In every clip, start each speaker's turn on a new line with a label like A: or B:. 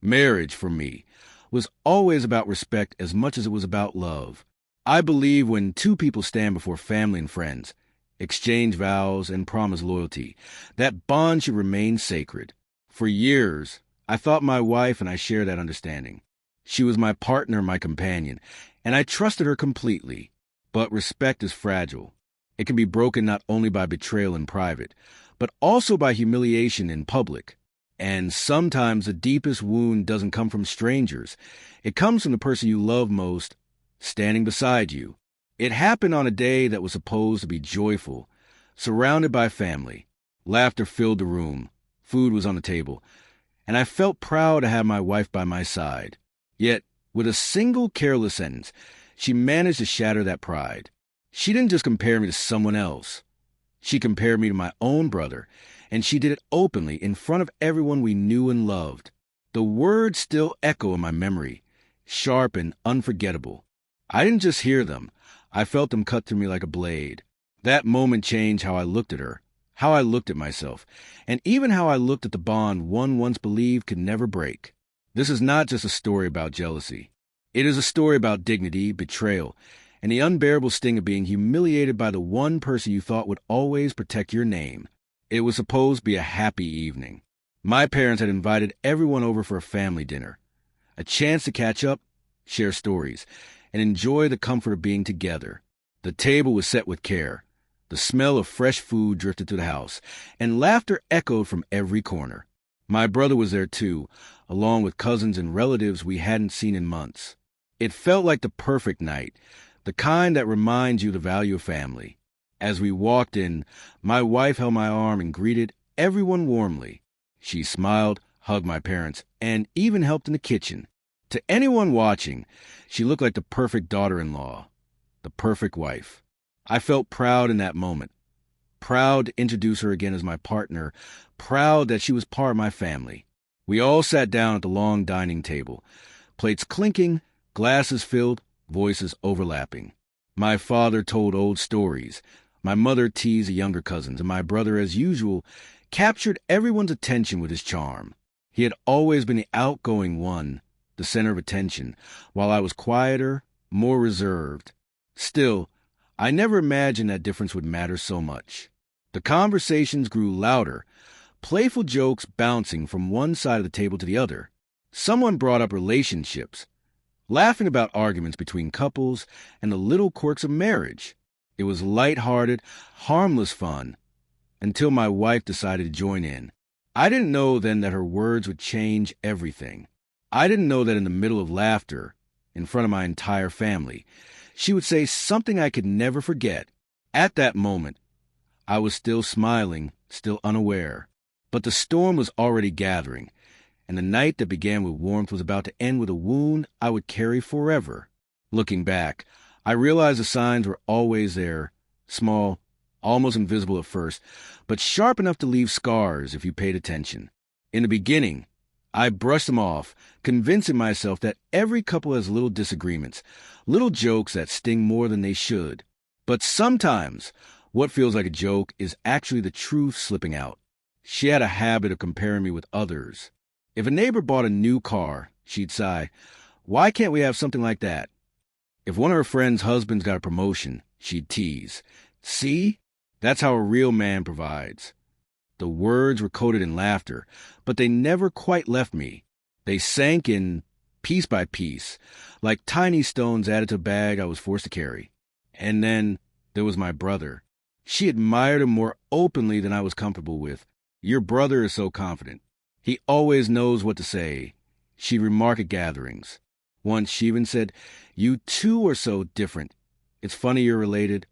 A: Marriage, for me, was always about respect as much as it was about love. I believe when two people stand before family and friends, exchange vows, and promise loyalty, that bond should remain sacred. For years, I thought my wife and I shared that understanding. She was my partner, my companion, and I trusted her completely. But respect is fragile. It can be broken not only by betrayal in private, but also by humiliation in public. And sometimes the deepest wound doesn't come from strangers. It comes from the person you love most, standing beside you. It happened on a day that was supposed to be joyful, surrounded by family. Laughter filled the room. Food was on the table. And I felt proud to have my wife by my side. Yet, with a single careless sentence, she managed to shatter that pride. She didn't just compare me to someone else. She compared me to my own brother, and she did it openly in front of everyone we knew and loved. The words still echo in my memory, sharp and unforgettable. I didn't just hear them. I felt them cut through me like a blade. That moment changed how I looked at her, how I looked at myself, and even how I looked at the bond one once believed could never break. This is not just a story about jealousy. It is a story about dignity, betrayal, and the unbearable sting of being humiliated by the one person you thought would always protect your name. It was supposed to be a happy evening. My parents had invited everyone over for a family dinner, a chance to catch up, share stories, and enjoy the comfort of being together. The table was set with care. The smell of fresh food drifted through the house, and laughter echoed from every corner. My brother was there too, along with cousins and relatives we hadn't seen in months. It felt like the perfect night, the kind that reminds you the value of family. As we walked in, my wife held my arm and greeted everyone warmly. She smiled, hugged my parents, and even helped in the kitchen. To anyone watching, she looked like the perfect daughter-in-law, the perfect wife. I felt proud in that moment, proud to introduce her again as my partner, proud that she was part of my family. We all sat down at the long dining table, plates clinking, glasses filled, voices overlapping. My father told old stories. My mother teased the younger cousins, and my brother, as usual, captured everyone's attention with his charm. He had always been the outgoing one, the center of attention, while I was quieter, more reserved. Still, I never imagined that difference would matter so much. The conversations grew louder, playful jokes bouncing from one side of the table to the other. Someone brought up relationships, laughing about arguments between couples and the little quirks of marriage. It was light-hearted, harmless fun, until my wife decided to join in. I didn't know then that her words would change everything. I didn't know that in the middle of laughter, in front of my entire family, she would say something I could never forget. At that moment, I was still smiling, still unaware. But the storm was already gathering, and the night that began with warmth was about to end with a wound I would carry forever. Looking back, I realized the signs were always there, small, almost invisible at first, but sharp enough to leave scars if you paid attention. In the beginning, I brushed them off, convincing myself that every couple has little disagreements, little jokes that sting more than they should. But sometimes, what feels like a joke is actually the truth slipping out. She had a habit of comparing me with others. If a neighbor bought a new car, she'd sigh, "Why can't we have something like that?" If one of her friends' husbands got a promotion, she'd tease, "See? That's how a real man provides." The words were coated in laughter, but they never quite left me. They sank in piece by piece, like tiny stones added to a bag I was forced to carry. And then there was my brother. She admired him more openly than I was comfortable with. "Your brother is so confident. He always knows what to say," she'd remark at gatherings. Once she even said, "You two are so different. It's funny you're related."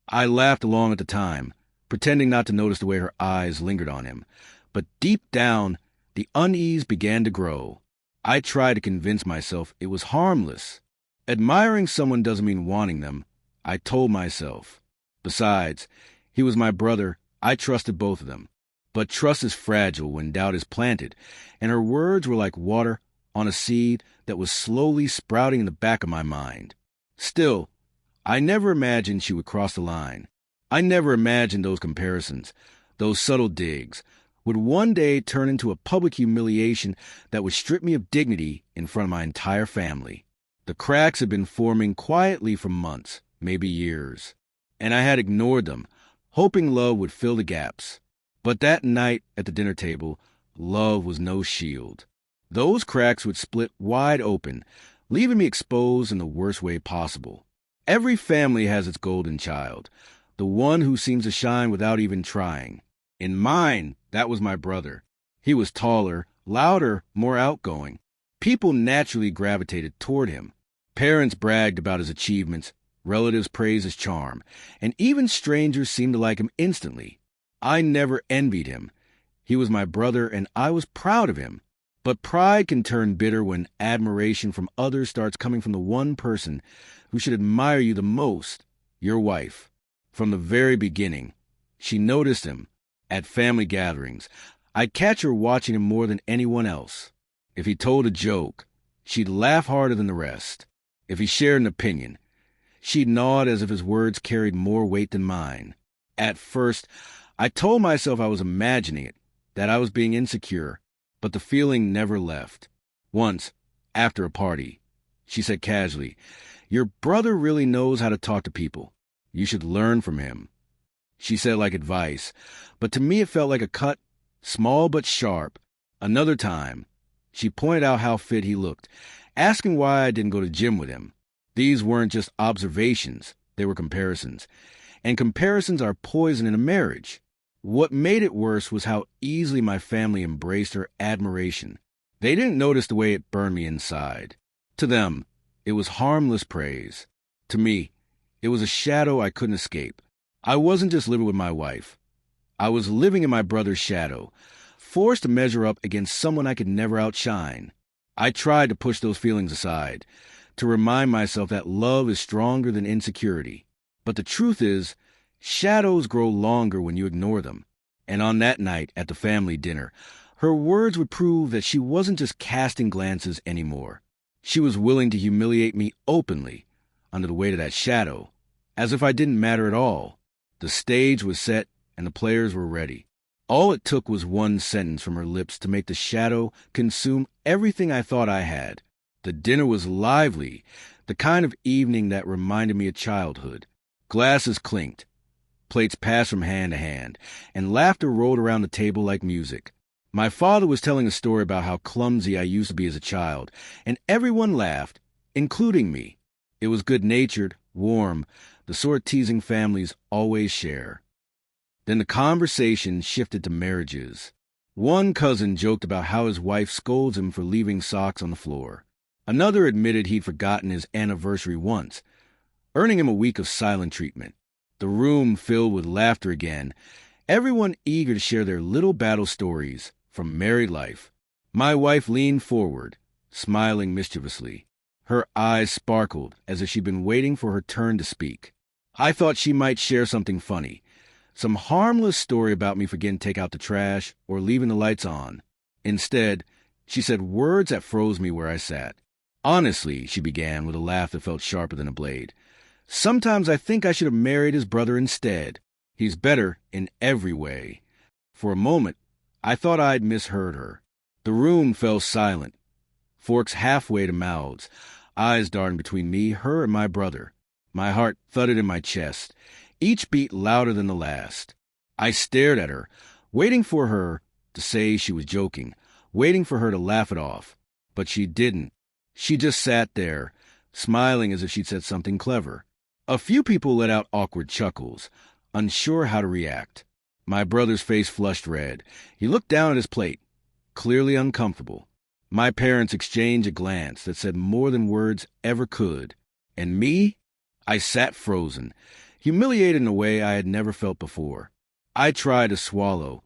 A: I laughed along at the time, pretending not to notice the way her eyes lingered on him. But deep down, the unease began to grow. I tried to convince myself it was harmless. Admiring someone doesn't mean wanting them, I told myself. Besides, he was my brother. I trusted both of them. But trust is fragile when doubt is planted, and her words were like water on a seed that was slowly sprouting in the back of my mind. Still, I never imagined she would cross the line. I never imagined those comparisons, those subtle digs, would one day turn into a public humiliation that would strip me of dignity in front of my entire family. The cracks had been forming quietly for months, maybe years, and I had ignored them, hoping love would fill the gaps. But that night at the dinner table, love was no shield. Those cracks would split wide open, leaving me exposed in the worst way possible. Every family has its golden child, the one who seems to shine without even trying. In mine, that was my brother. He was taller, louder, more outgoing. People naturally gravitated toward him. Parents bragged about his achievements, relatives praised his charm, and even strangers seemed to like him instantly. I never envied him. He was my brother, and I was proud of him. But pride can turn bitter when admiration from others starts coming from the one person who should admire you the most, your wife. From the very beginning, she noticed him. At family gatherings, I'd catch her watching him more than anyone else. If he told a joke, she'd laugh harder than the rest. If he shared an opinion, she'd nod as if his words carried more weight than mine. At first, I told myself I was imagining it, that I was being insecure, but the feeling never left. Once, after a party, she said casually, "Your brother really knows how to talk to people. You should learn from him." She said like advice, but to me it felt like a cut, small but sharp. Another time, she pointed out how fit he looked, asking why I didn't go to gym with him. These weren't just observations, they were comparisons. And comparisons are poison in a marriage. What made it worse was how easily my family embraced her admiration. They didn't notice the way it burned me inside. To them, it was harmless praise. To me, it was a shadow I couldn't escape. I wasn't just living with my wife. I was living in my brother's shadow, forced to measure up against someone I could never outshine. I tried to push those feelings aside, to remind myself that love is stronger than insecurity. But the truth is, shadows grow longer when you ignore them. And on that night at the family dinner, her words would prove that she wasn't just casting glances anymore. She was willing to humiliate me openly, under the weight of that shadow, as if I didn't matter at all. The stage was set and the players were ready. All it took was one sentence from her lips to make the shadow consume everything I thought I had. The dinner was lively, the kind of evening that reminded me of childhood. Glasses clinked, plates passed from hand to hand, and laughter rolled around the table like music. My father was telling a story about how clumsy I used to be as a child, and everyone laughed, including me. It was good-natured, warm, the sort teasing families always share. Then the conversation shifted to marriages. One cousin joked about how his wife scolds him for leaving socks on the floor. Another admitted he'd forgotten his anniversary once, earning him a week of silent treatment. The room filled with laughter again, everyone eager to share their little battle stories from married life. My wife leaned forward, smiling mischievously. Her eyes sparkled as if she'd been waiting for her turn to speak. I thought she might share something funny, some harmless story about me forgetting to take out the trash or leaving the lights on. Instead, she said words that froze me where I sat. "Honestly," she began with a laugh that felt sharper than a blade, "sometimes I think I should have married his brother instead. He's better in every way." For a moment, I thought I'd misheard her. The room fell silent, forks halfway to mouths, eyes darting between me, her, and my brother. My heart thudded in my chest, each beat louder than the last. I stared at her, waiting for her to say she was joking, waiting for her to laugh it off. But she didn't. She just sat there, smiling as if she'd said something clever. A few people let out awkward chuckles, unsure how to react. My brother's face flushed red. He looked down at his plate, clearly uncomfortable. My parents exchanged a glance that said more than words ever could. And me? I sat frozen, humiliated in a way I had never felt before. I tried to swallow,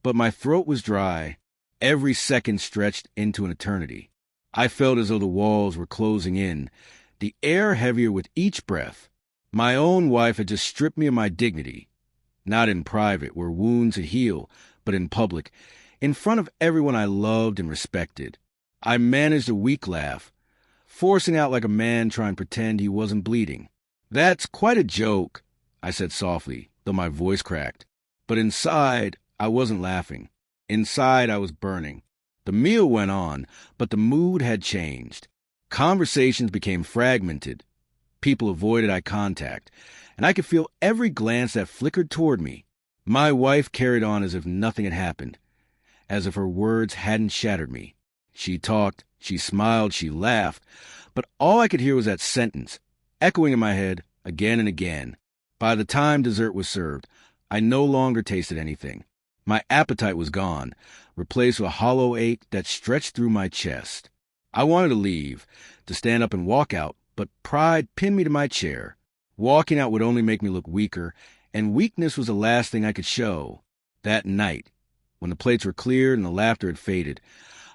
A: but my throat was dry. Every second stretched into an eternity. I felt as though the walls were closing in, the air heavier with each breath. My own wife had just stripped me of my dignity. Not in private, where wounds had healed, but in public, in front of everyone I loved and respected. I managed a weak laugh, forcing out like a man trying to pretend he wasn't bleeding. "That's quite a joke," I said softly, though my voice cracked. But inside, I wasn't laughing. Inside, I was burning. The meal went on, but the mood had changed. Conversations became fragmented. People avoided eye contact, and I could feel every glance that flickered toward me. My wife carried on as if nothing had happened, as if her words hadn't shattered me. She talked, she smiled, she laughed, but all I could hear was that sentence, echoing in my head again and again. By the time dessert was served, I no longer tasted anything. My appetite was gone, replaced with a hollow ache that stretched through my chest. I wanted to leave, to stand up and walk out, but pride pinned me to my chair. Walking out would only make me look weaker, and weakness was the last thing I could show. That night, when the plates were cleared and the laughter had faded,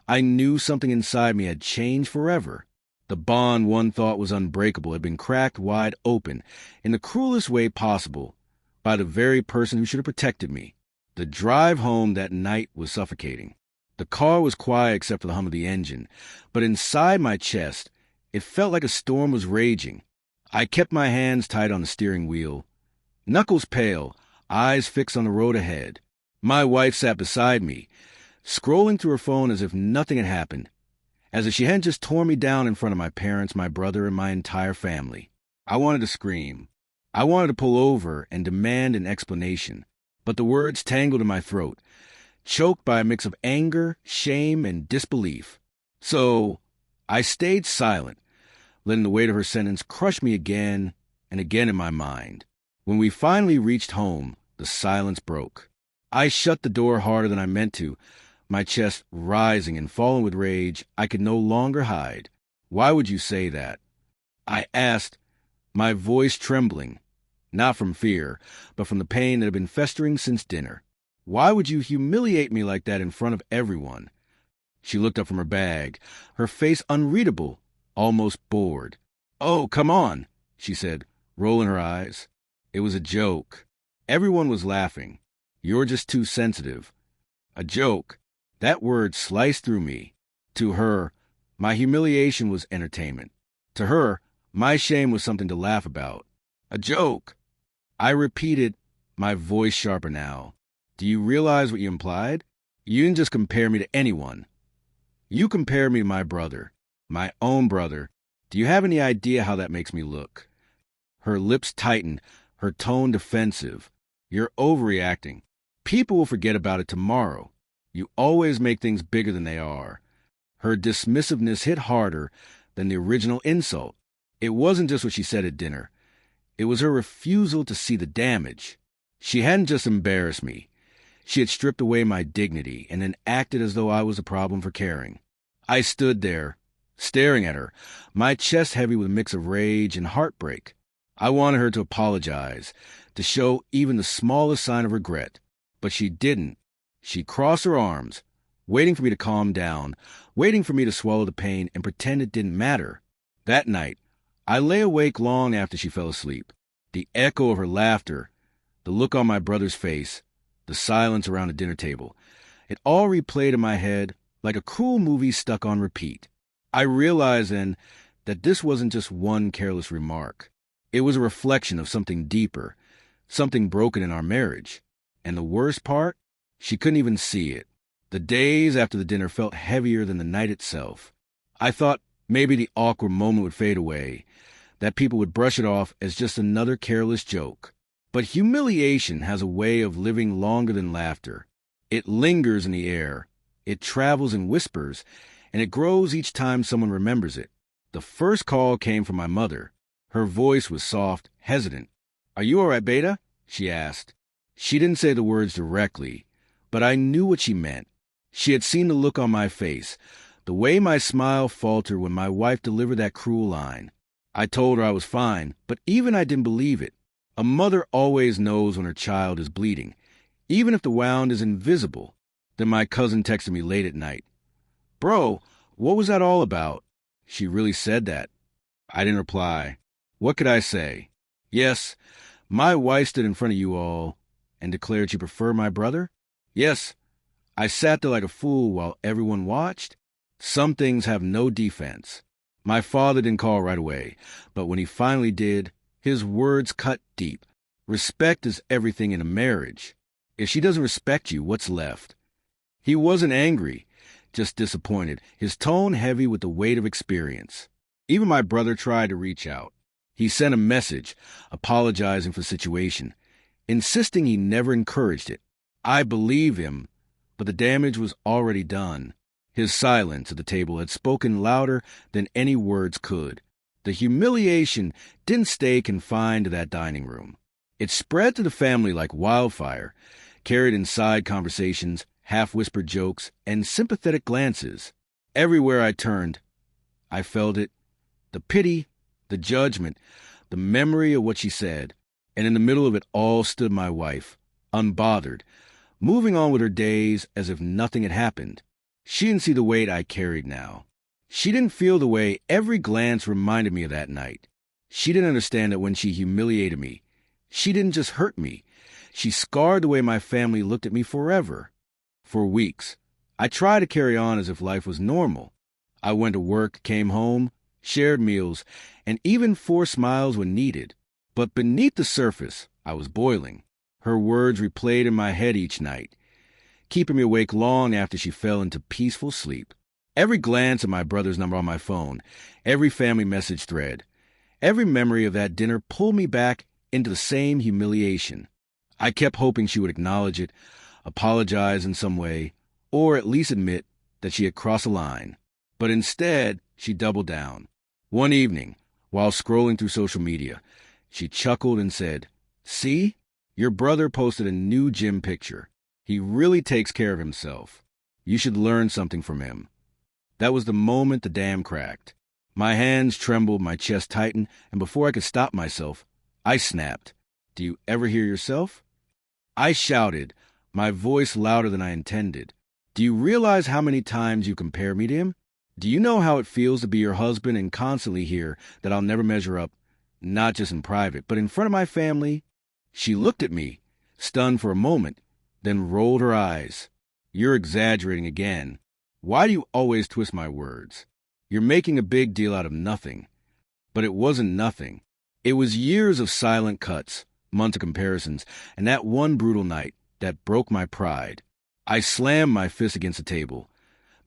A: I knew something inside me had changed forever. The bond one thought was unbreakable had been cracked wide open, in the cruelest way possible, by the very person who should have protected me. The drive home that night was suffocating. The car was quiet except for the hum of the engine, but inside my chest, it felt like a storm was raging. I kept my hands tight on the steering wheel, knuckles pale, eyes fixed on the road ahead. My wife sat beside me, scrolling through her phone as if nothing had happened, as if she hadn't just torn me down in front of my parents, my brother, and my entire family. I wanted to scream. I wanted to pull over and demand an explanation, but the words tangled in my throat, choked by a mix of anger, shame, and disbelief. So I stayed silent, letting the weight of her sentence crush me again and again in my mind. When we finally reached home, the silence broke. I shut the door harder than I meant to, my chest rising and falling with rage I could no longer hide. "Why would you say that?" I asked, my voice trembling, not from fear, but from the pain that had been festering since dinner. "Why would you humiliate me like that in front of everyone?" She looked up from her bag, her face unreadable, almost bored. "Oh, come on," she said, rolling her eyes. It was a joke. Everyone was laughing. "You're just too sensitive." A joke. That word sliced through me. To her, my humiliation was entertainment. To her, my shame was something to laugh about. A joke. I repeated, my voice sharper now. "Do you realize what you implied? You didn't just compare me to anyone. You compared me to my brother, my own brother. Do you have any idea how that makes me look?" Her lips tightened, her tone defensive. "You're overreacting. People will forget about it tomorrow. You always make things bigger than they are." Her dismissiveness hit harder than the original insult. It wasn't just what she said at dinner. It was her refusal to see the damage. She hadn't just embarrassed me. She had stripped away my dignity and then acted as though I was a problem for caring. I stood there, staring at her, my chest heavy with a mix of rage and heartbreak. I wanted her to apologize, to show even the smallest sign of regret. But she didn't. She crossed her arms, waiting for me to calm down, waiting for me to swallow the pain and pretend it didn't matter. That night, I lay awake long after she fell asleep. The echo of her laughter, the look on my brother's face, the silence around the dinner table, it all replayed in my head like a cruel movie stuck on repeat. I realized then that this wasn't just one careless remark. It was a reflection of something deeper, something broken in our marriage. And the worst part? She couldn't even see it. The days after the dinner felt heavier than the night itself. I thought maybe the awkward moment would fade away, that people would brush it off as just another careless joke. But humiliation has a way of living longer than laughter. It lingers in the air, it travels in whispers, and it grows each time someone remembers it. The first call came from my mother. Her voice was soft, hesitant. "Are you all right, Beta?" she asked. She didn't say the words directly, but I knew what she meant. She had seen the look on my face, the way my smile faltered when my wife delivered that cruel line. I told her I was fine, but even I didn't believe it. A mother always knows when her child is bleeding, even if the wound is invisible. Then my cousin texted me late at night. "Bro, what was that all about?" She really said that. I didn't reply. What could I say? Yes, my wife stood in front of you all and declared she preferred my brother? Yes, I sat there like a fool while everyone watched. Some things have no defense. My father didn't call right away, but when he finally did, his words cut deep. Respect is everything in a marriage. If she doesn't respect you, what's left? He wasn't angry, just disappointed, his tone heavy with the weight of experience. Even my brother tried to reach out. He sent a message, apologizing for the situation, insisting he never encouraged it. I believe him, but the damage was already done. His silence at the table had spoken louder than any words could. The humiliation didn't stay confined to that dining room. It spread to the family like wildfire, carried inside conversations, half-whispered jokes, and sympathetic glances. Everywhere I turned, I felt it. The pity, the judgment, the memory of what she said. And in the middle of it all stood my wife, unbothered, moving on with her days as if nothing had happened. She didn't see the weight I carried now. She didn't feel the way every glance reminded me of that night. She didn't understand that when she humiliated me, she didn't just hurt me. She scarred the way my family looked at me forever. For weeks, I tried to carry on as if life was normal. I went to work, came home, shared meals, and even forced smiles when needed. But beneath the surface, I was boiling. Her words replayed in my head each night, keeping me awake long after she fell into peaceful sleep. Every glance at my brother's number on my phone, every family message thread, every memory of that dinner pulled me back into the same humiliation. I kept hoping she would acknowledge it, apologize in some way, or at least admit that she had crossed a line. But instead, she doubled down. One evening, while scrolling through social media, she chuckled and said, "See? Your brother posted a new gym picture. He really takes care of himself. You should learn something from him." That was the moment the dam cracked. My hands trembled, my chest tightened, and before I could stop myself, I snapped. "Do you ever hear yourself?" I shouted, my voice louder than I intended. "Do you realize how many times you compare me to him? Do you know how it feels to be your husband and constantly hear that I'll never measure up, not just in private, but in front of my family?" She looked at me, stunned for a moment, then rolled her eyes. "You're exaggerating again. Why do you always twist my words? You're making a big deal out of nothing." But it wasn't nothing. It was years of silent cuts, months of comparisons, and that one brutal night that broke my pride. I slammed my fist against the table,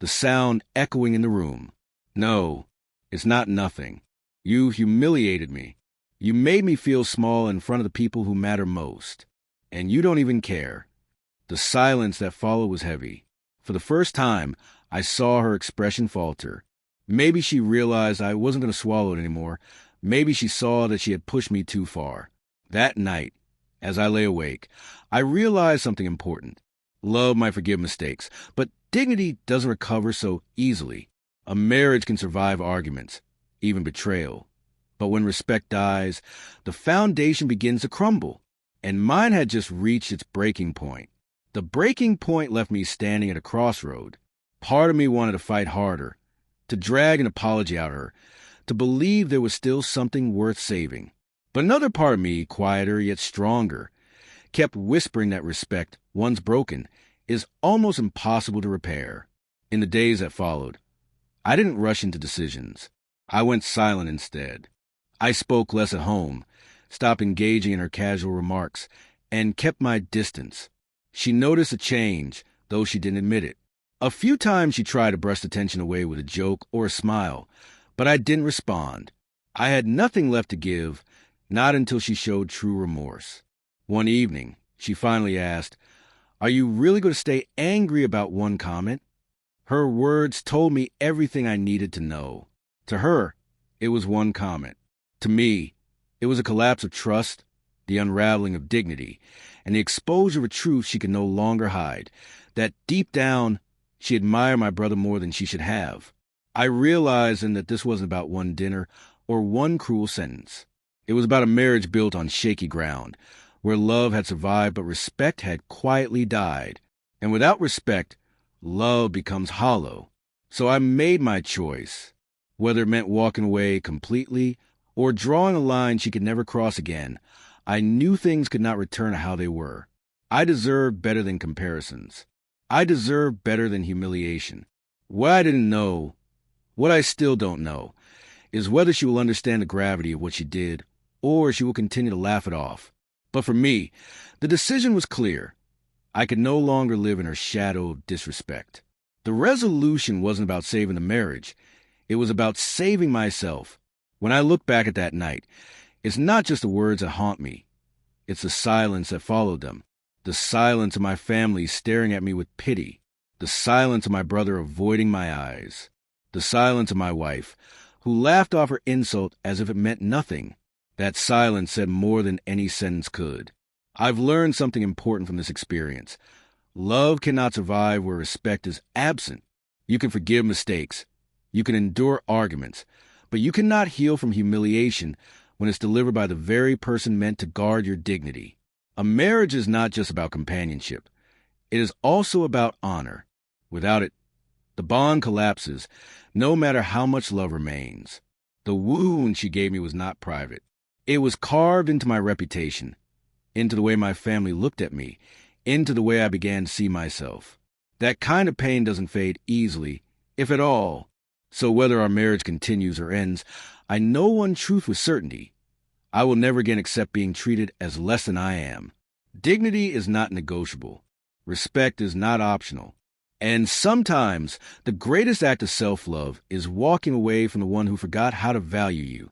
A: the sound echoing in the room. "No, it's not nothing. You humiliated me. You made me feel small in front of the people who matter most. And you don't even care." The silence that followed was heavy. For the first time, I saw her expression falter. Maybe she realized I wasn't going to swallow it anymore. Maybe she saw that she had pushed me too far. That night, as I lay awake, I realized something important. Love might forgive mistakes, but dignity doesn't recover so easily. A marriage can survive arguments, even betrayal. But when respect dies, the foundation begins to crumble. And mine had just reached its breaking point. The breaking point left me standing at a crossroad. Part of me wanted to fight harder, to drag an apology out of her, to believe there was still something worth saving. But another part of me, quieter yet stronger, kept whispering that respect, once broken, is almost impossible to repair. In the days that followed, I didn't rush into decisions. I went silent instead. I spoke less at home, stopped engaging in her casual remarks, and kept my distance. She noticed a change, though she didn't admit it. A few times she tried to brush the tension away with a joke or a smile, but I didn't respond. I had nothing left to give, not until she showed true remorse. One evening, she finally asked, "Are you really going to stay angry about one comment?" Her words told me everything I needed to know. To her, it was one comment. To me, it was a collapse of trust, the unraveling of dignity, and the exposure of a truth she could no longer hide, that deep down, she admired my brother more than she should have. I realized then that this wasn't about one dinner or one cruel sentence. It was about a marriage built on shaky ground, where love had survived but respect had quietly died. And without respect, love becomes hollow. So I made my choice, whether it meant walking away completely or drawing a line she could never cross again. I knew things could not return to how they were. I deserved better than comparisons. I deserved better than humiliation. What I didn't know, what I still don't know, is whether she will understand the gravity of what she did, or she will continue to laugh it off. But for me, the decision was clear. I could no longer live in her shadow of disrespect. The resolution wasn't about saving the marriage. It was about saving myself. When I look back at that night, it's not just the words that haunt me. It's the silence that followed them. The silence of my family staring at me with pity. The silence of my brother avoiding my eyes. The silence of my wife, who laughed off her insult as if it meant nothing. That silence said more than any sentence could. I've learned something important from this experience. Love cannot survive where respect is absent. You can forgive mistakes. You can endure arguments. But you cannot heal from humiliation when it's delivered by the very person meant to guard your dignity. A marriage is not just about companionship. It is also about honor. Without it, the bond collapses, no matter how much love remains. The wound she gave me was not private. It was carved into my reputation, into the way my family looked at me, into the way I began to see myself. That kind of pain doesn't fade easily, if at all. So whether our marriage continues or ends, I know one truth with certainty. I will never again accept being treated as less than I am. Dignity is not negotiable. Respect is not optional. And sometimes the greatest act of self-love is walking away from the one who forgot how to value you.